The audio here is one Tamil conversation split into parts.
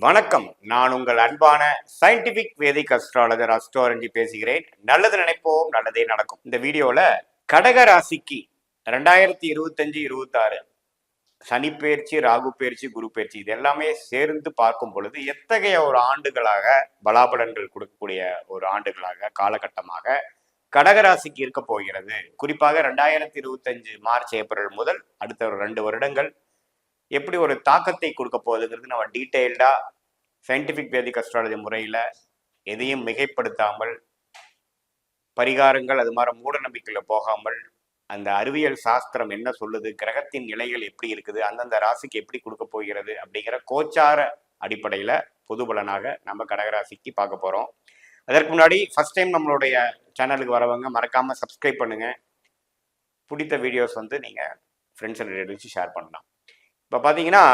வணக்கம். நான் உங்கள் அன்பான சயின்டிபிக் வேதிக் அஸ்ட்ராலஜர் அஸ்ட்ரோரஞ்சி பேசுகிறேன். நல்லது நினைப்போம், நல்லதே நடக்கும். இந்த வீடியோல கடக ராசிக்கு 2025-26 சனி பயிற்சி, ராகு பயிற்சி, குரு பயிற்சி இது எல்லாமே சேர்ந்து பார்க்கும் பொழுது எத்தகைய ஒரு ஆண்டுகளாக பலாபலன்கள் கொடுக்கக்கூடிய ஒரு ஆண்டுகளாக காலகட்டமாக கடகராசிக்கு இருக்க போகிறது. குறிப்பாக 2025 மார்ச் ஏப்ரல் முதல் அடுத்த ஒரு 2 வருடங்கள் எப்படி ஒரு தாக்கத்தை கொடுக்க போகுதுங்கிறது நம்ம டீட்டெயில்டா சயின்டிபிக் வேதிக் அஸ்ட்ராலஜி முறையில எதையும் மிகைப்படுத்தாமல், பரிகாரங்கள் அது மாதிரி மூட நம்பிக்கையில போகாமல், அந்த அறிவியல் சாஸ்திரம் என்ன சொல்லுது, கிரகத்தின் நிலைகள் எப்படி இருக்குது, அந்தந்த ராசிக்கு எப்படி கொடுக்க போகிறது அப்படிங்கிற கோச்சார அடிப்படையில பொது பலனாக நம்ம கடகராசிக்கு பார்க்க போறோம். அதற்கு முன்னாடி ஃபர்ஸ்ட் டைம் நம்மளுடைய சேனலுக்கு வரவங்க மறக்காம சப்ஸ்கிரைப் பண்ணுங்க. பிடித்த வீடியோஸ் வந்து நீங்க ஃப்ரெண்ட்ஸ் அண்ட் ரிலேட்டிவ்ஸ் ஷேர் பண்ணலாம். இப்போ பார்த்தீங்கன்னா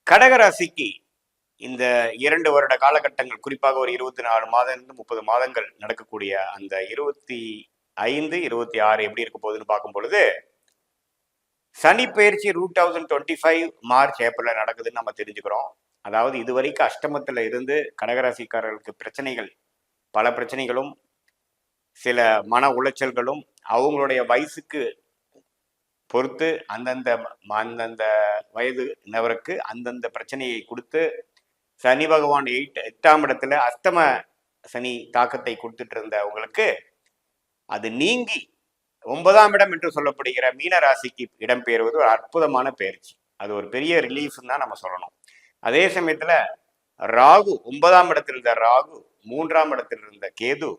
கடகராசிக்கு இந்த 2 வருட காலகட்டங்கள், குறிப்பாக ஒரு 24 மாதம் 30 மாதங்கள் நடக்கக்கூடிய அந்த 25-26 எப்படி இருக்க போகுதுன்னு பார்க்கும் பொழுது, சனி பயிற்சி 2025 மார்ச் ஏப்ரல் நடக்குதுன்னு நம்ம தெரிஞ்சுக்கிறோம். அதாவது இதுவரைக்கும் அஷ்டமத்துல இருந்து கடகராசிக்காரர்களுக்கு பிரச்சனைகள், பல பிரச்சனைகளும் சில மன உளைச்சல்களும் அவங்களுடைய வயசுக்கு பொறுத்து அந்தந்த வயது நபருக்கு அந்தந்த பிரச்சனையை கொடுத்து சனி பகவான் 8ஆம் இடத்துல அஸ்தம சனி தாக்கத்தை கொடுத்துட்டு இருந்தவங்களுக்கு அது நீங்கி 9ஆம் இடம் என்று சொல்லப்படுகிற மீன ராசிக்கு இடம்பெயர்வது ஒரு அற்புதமான பயிற்சி. அது ஒரு பெரிய ரிலீஃப் தான் நம்ம சொல்லணும். அதே சமயத்துல ராகு 9ஆம் இடத்தில் இருந்த ராகு 3ஆம் இடத்தில் இருந்த கேது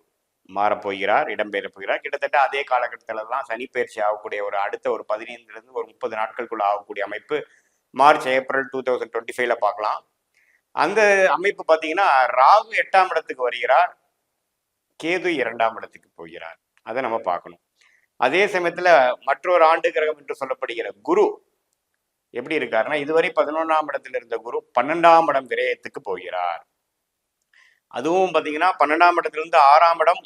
மாறப்போகிறார், இடம்பெயர போகிறார். கிட்டத்தட்ட அதே காலகட்டத்துல தான் சனி பயிற்சி ஆகக்கூடிய ஒரு அடுத்த ஒரு 15 ஒரு 30 நாட்களுக்குள்ள ஆகக்கூடிய அமைப்பு மார்ச் ஏப்ரல் 2025 பார்க்கலாம். அந்த அமைப்பு பார்த்தீங்கன்னா ராகு 8ஆம் இடத்துக்கு வருகிறார், கேது 2ஆம் இடத்துக்கு போகிறார். அதை நம்ம பார்க்கணும். அதே சமயத்துல மற்றொரு ஆண்டு கிரகம் என்று சொல்லப்படுகிற குரு எப்படி இருக்காருன்னா, இதுவரை 11ஆம் இடத்துல இருந்த குரு 12ஆம் இடம் விரயத்துக்கு போகிறார். அதுவும் பார்த்தீங்கன்னா 12ஆம் இடத்துல இருந்து 6ஆம் இடம்,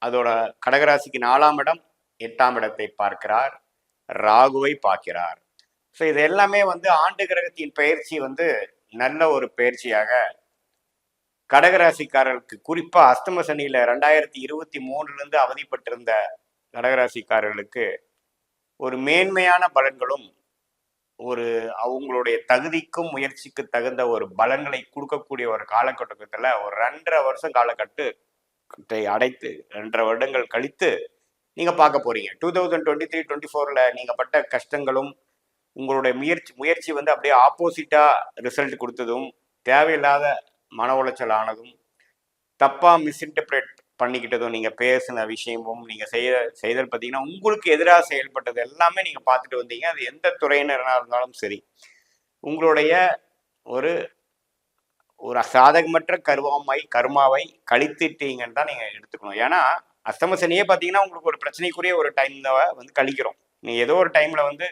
அதோட கடகராசிக்கு 4ஆம் இடம், 8ஆம் இடத்தை பார்க்கிறார், ராகுவை பார்க்கிறார். ஸோ இது எல்லாமே வந்து ஆண்டு கிரகத்தின் பயிற்சி வந்து நல்ல ஒரு பயிற்சியாக கடகராசிக்காரர்களுக்கு, குறிப்பா அஸ்தம சனியில 2023 அவதிப்பட்டிருந்த கடகராசிக்காரர்களுக்கு ஒரு மேன்மையான பலன்களும் ஒரு அவங்களுடைய தகுதிக்கும் முயற்சிக்கு தகுந்த ஒரு பலன்களை கொடுக்கக்கூடிய ஒரு காலகட்டத்துல ஒரு 2.5 வருஷம் காலகட்டத்தை அடைத்து 2.5 வருடங்கள் கழித்து நீங்க பார்க்க போறீங்க. 2023-24 நீங்க பட்ட கஷ்டங்களும் உங்களுடைய முயற்சி வந்து அப்படியே ஆப்போசிட்டா ரிசல்ட் கொடுத்ததும், தேவையில்லாத மன உளைச்சல் ஆனதும், தப்பா மிஸ்இன்டர்பிரேட் பண்ணிக்கிட்டதும், நீங்க பேசின விஷயமும், நீங்க செய்தல் பார்த்தீங்கன்னா உங்களுக்கு எதிராக செயல்பட்டது எல்லாமே நீங்க பார்த்துட்டு வந்தீங்க. அது எந்த துறையினராக இருந்தாலும் சரி, உங்களுடைய ஒரு ஒரு சாதகமற்ற கர்மாவை கழித்துட்டீங்கன்னு தான் நீங்க எடுத்துக்கணும். ஏன்னா அஸ்தம சனியே பார்த்தீங்கன்னா உங்களுக்கு ஒரு பிரச்சனைக்குரிய ஒரு டைம் வந்து கழிக்கிறோம். நீ ஏதோ ஒரு டைம்ல வந்து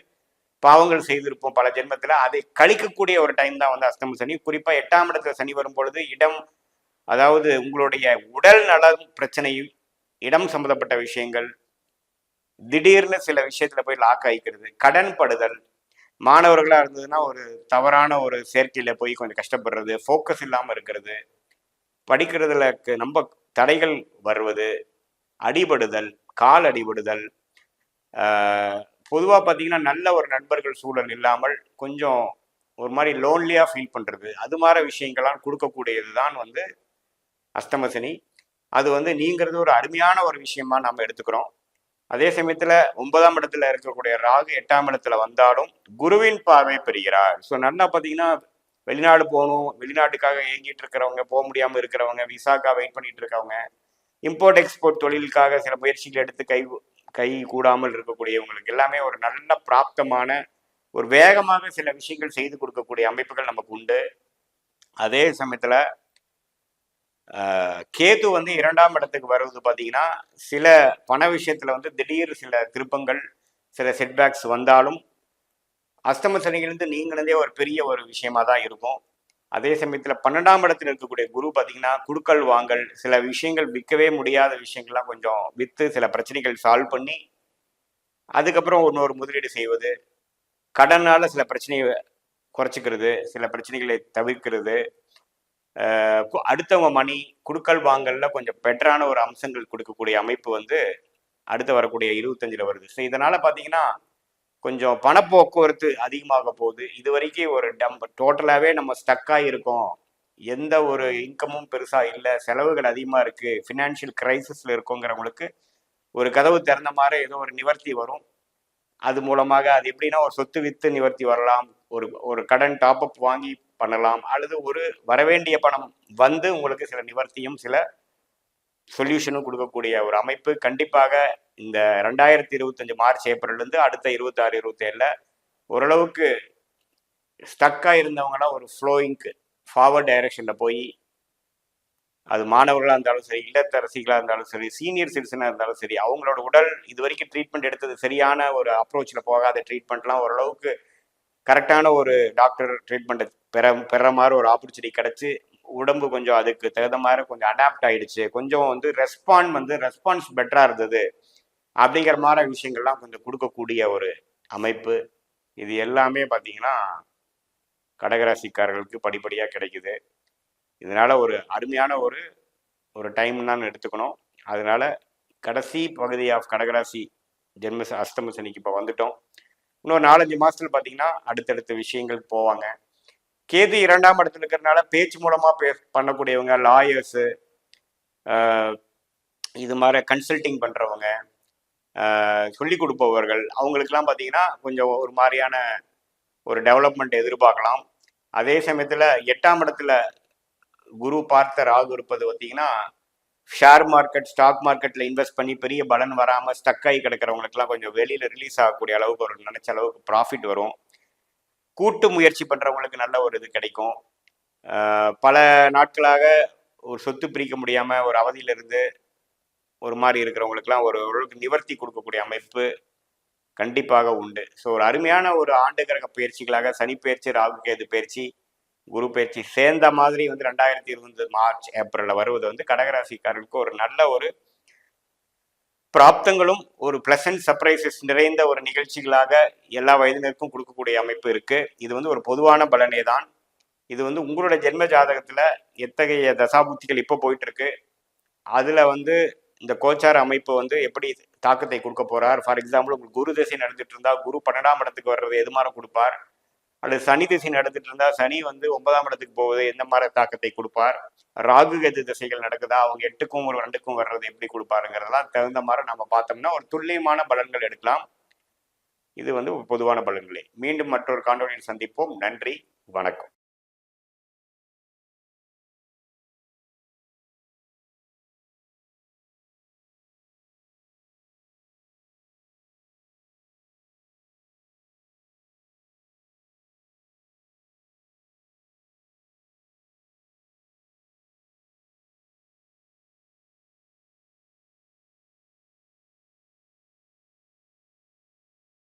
பாவங்கள் செய்திருப்போம் பல ஜென்மத்துல, அதை கழிக்கக்கூடிய ஒரு டைம் தான் வந்து அஸ்தம சனி. குறிப்பா 8ஆம் இடத்துல சனி வரும் பொழுது அதாவது உங்களுடைய உடல் நலம் பிரச்சனையும், இடம் சம்பந்தப்பட்ட விஷயங்கள், திடீர்னு சில விஷயத்துல போய் லாக் ஆகிக்கிறது, கடன் படுதல், மாணவர்களா இருந்ததுன்னா ஒரு தவறான ஒரு சேர்க்கையில போய் கொஞ்சம் கஷ்டப்படுறது, ஃபோக்கஸ் இல்லாம இருக்கிறது, படிக்கிறதுல நம்ம தடைகள் வருவது, அடிபடுதல், கால் அடிபடுதல், பொதுவாக பார்த்தீங்கன்னா நல்ல ஒரு நண்பர்கள் சூழல் இல்லாமல் கொஞ்சம் ஒரு மாதிரி லோன்லியா ஃபீல் பண்றது, அது மாதிரி விஷயங்கள்லாம் கொடுக்கக்கூடியது தான் வந்து அஸ்தம சனி. அது வந்து நீங்கிறது ஒரு அருமையான ஒரு விஷயமா நம்ம எடுத்துக்கிறோம். அதே சமயத்துல 9ஆம் இடத்துல இருக்கக்கூடிய ராகு 8ஆம் இடத்துல வந்தாலும் குருவின் பார்வை பெறுகிறார். ஸோ நல்லா பார்த்தீங்கன்னா வெளிநாடு போகணும், வெளிநாட்டுக்காக ஏங்கிட்டு இருக்கிறவங்க, போக முடியாம இருக்கிறவங்க, விசாக்காக வெயிட் பண்ணிட்டு இருக்கவங்க, இம்போர்ட் எக்ஸ்போர்ட் தொழிலுக்காக சில முயற்சிகள் எடுத்து கை கூடாமல் இருக்கக்கூடியவங்களுக்கு எல்லாமே ஒரு நல்ல பிராப்தமான ஒரு வேகமாக சில விஷயங்கள் செய்து கொடுக்கக்கூடிய அமைப்புகள் நமக்கு உண்டு. அதே சமயத்துல கேது வந்து 2ஆம் இடத்துக்கு வருவது பார்த்தீங்கன்னா சில பண விஷயத்துல வந்து திடீர் சில திருப்பங்கள், சில செட்பேக்ஸ் வந்தாலும் அஸ்தம சனியிலிருந்து நீங்கினதே ஒரு பெரிய ஒரு விஷயமா தான் இருக்கும். அதே சமயத்துல 12ஆம் இடத்துல இருக்கக்கூடிய குரு பார்த்தீங்கன்னா குடுக்கல் வாங்கல், சில விஷயங்கள் விற்கவே முடியாத விஷயங்கள்லாம் கொஞ்சம் விற்று சில பிரச்சனைகள் சால்வ் பண்ணி அதுக்கப்புறம் இன்னொரு முதலீடு செய்வது, கடனால சில பிரச்சனையை குறைச்சிக்கிறது, சில பிரச்சனைகளை தவிர்க்கிறது, அடுத்தவங்க மணி குடுக்கல் வாங்கல்ல கொஞ்சம் பெட்டரான ஒரு அம்சங்கள் கொடுக்கக்கூடிய அமைப்பு வந்து அடுத்து வரக்கூடிய 25ல வருது. ஸோ இதனால பார்த்தீங்கன்னா கொஞ்சம் பணப்போக்குவரத்து அதிகமாக போகுது. இது வரைக்கும் ஒரு டோட்டலாகவே நம்ம ஸ்டக்காக இருக்கோம். எந்த ஒரு இன்கமும் பெருசா இல்லை, செலவுகள் அதிகமாக இருக்கு, ஃபினான்ஷியல் கிரைசிஸ்ல இருக்கோங்கிறவங்களுக்கு ஒரு கதவு திறந்த மாதிரி ஏதோ ஒரு நிவர்த்தி வரும். அது மூலமாக அது எப்படின்னா ஒரு சொத்து வித்து நிவர்த்தி வரலாம், ஒரு கடன் டாப் அப் வாங்கி பண்ணலாம், அல்லது ஒரு வரவேண்டிய பணம் வந்து உங்களுக்கு சில நிவர்த்தியும் சில சொல்யூஷனும் கொடுக்கக்கூடிய ஒரு அமைப்பு கண்டிப்பாக இந்த 2025 மார்ச் ஏப்ரல்லேருந்து அடுத்த 26 27ல ஓரளவுக்கு ஸ்டக்காக இருந்தவங்களாம் ஒரு ஃப்ளோயிங்க்கு ஃபார்வர்ட் டைரக்ஷன்ல போய் அது மாணவர்களாக இருந்தாலும் சரி, இல்லத்தரசிகளாக இருந்தாலும் சரி, சீனியர் சிட்டிசனாக இருந்தாலும் சரி, அவங்களோட உடல் இது வரைக்கும் ட்ரீட்மெண்ட் எடுத்தது சரியான ஒரு அப்ரோச்சில் போகாத ட்ரீட்மெண்ட்லாம் ஓரளவுக்கு கரெக்டான ஒரு டாக்டர் ட்ரீட்மெண்ட் பெற மாதிரி ஒரு ஆப்பர்ச்சுனிட்டி கிடச்சி உடம்பு கொஞ்சம் அதுக்கு தகுந்த மாதிரி கொஞ்சம் அடாப்ட் ஆயிடுச்சு, கொஞ்சம் வந்து ரெஸ்பான்ஸ் பெட்டராக இருந்தது அப்படிங்கிற மாதிரி விஷயங்கள்லாம் கொஞ்சம் கொடுக்கக்கூடிய ஒரு அமைப்பு. இது எல்லாமே பார்த்தீங்கன்னா கடகராசிக்காரர்களுக்கு படிப்படியாக கிடைக்குது. இதனால ஒரு அருமையான ஒரு டைம் தான் எடுத்துக்கணும். அதனால கடைசி பகுதி ஆஃப் கடகராசி ஜென்ம அஷ்டம சனிக்கு இப்போ வந்துட்டோம். இன்னொரு 4-5 மாசத்துல பார்த்தீங்கன்னா அடுத்தடுத்த விஷயங்களுக்கு போவாங்க. கேது 2ஆம் இடத்துல இருக்கிறதுனால பேச்சு மூலமா பண்ணக்கூடியவங்க, லாயர்ஸு, இது மாதிரி கன்சல்டிங் பண்றவங்க, சொல்லிக் கொடுப்பவர்கள், அவங்களுக்கெல்லாம் பார்த்தீங்கன்னா கொஞ்சம் ஒரு மாதிரியான ஒரு டெவலப்மெண்ட் எதிர்பார்க்கலாம். அதே சமயத்தில் 8ஆம் இடத்துல குரு பார்த்த ராகு இருப்பது பார்த்தீங்கன்னா ஷேர் மார்க்கெட், ஸ்டாக் மார்க்கெட்டில் இன்வெஸ்ட் பண்ணி பெரிய பலன் வராமல் ஸ்டக் ஆகி கிடக்கிறவங்களுக்குலாம் கொஞ்சம் வெளியில் ரிலீஸ் ஆகக்கூடிய அளவுக்கு ஒரு நினைச்ச அளவுக்கு ப்ராஃபிட் வரும். கூட்டு முயற்சி பண்ணுறவங்களுக்கு நல்ல ஒரு இது கிடைக்கும். பல நாட்களாக ஒரு சொத்து பிரிக்க முடியாமல் ஒரு அவதியிலிருந்து ஒரு மாதிரி இருக்கிறவங்களுக்குலாம் ஓரளவுக்கு நிவர்த்தி கொடுக்கக்கூடிய அமைப்பு கண்டிப்பாக உண்டு. ஸோ ஒரு அருமையான ஒரு ஆண்டு கிரக பயிற்சிகளாக சனி பயிற்சி, ராகு கேது பயிற்சி, குரு பயிற்சி சேர்ந்த மாதிரி வந்து 2020 மார்ச் ஏப்ரல்ல வருவது வந்து கடகராசிக்காரர்களுக்கு ஒரு நல்ல ஒரு பிராப்தங்களும் ஒரு பிளசன்ட் சர்ப்ரைசஸ் நிறைந்த ஒரு நிகழ்ச்சிகளாக எல்லா வயதினருக்கும் கொடுக்கக்கூடிய அமைப்பு இருக்கு. இது வந்து ஒரு பொதுவான பலனே தான். இது வந்து உங்களோட ஜென்ம ஜாதகத்துல எத்தகைய தசாபுத்திகள் இப்போ போயிட்டு இருக்கு, அதுல வந்து இந்த கோச்சார அமைப்பு வந்து எப்படி தாக்கத்தை கொடுக்க போறார். ஃபார் எக்ஸாம்பிள் உங்களுக்கு குரு திசை நடந்துட்டு இருந்தா குரு 12ஆம் இடத்துக்கு வர்றது எது மாதிரி கொடுப்பார், அல்லது சனி திசை நடந்துட்டு இருந்தா சனி வந்து 9ஆம் இடத்துக்கு போவது எந்த மாதிரி தாக்கத்தை கொடுப்பார், ராகு கேது திசைகள் நடக்குதா அவங்க 8க்கும் ஒரு 2க்கும் வர்றது எப்படி கொடுப்பாருங்கிறதெல்லாம் தகுந்த மாதிரி நம்ம பார்த்தோம்னா ஒரு துல்லியமான பலன்கள் எடுக்கலாம். இது வந்து பொதுவான பலன்களே. மீண்டும் மற்றொரு காணொலியில் சந்திப்போம். நன்றி, வணக்கம்.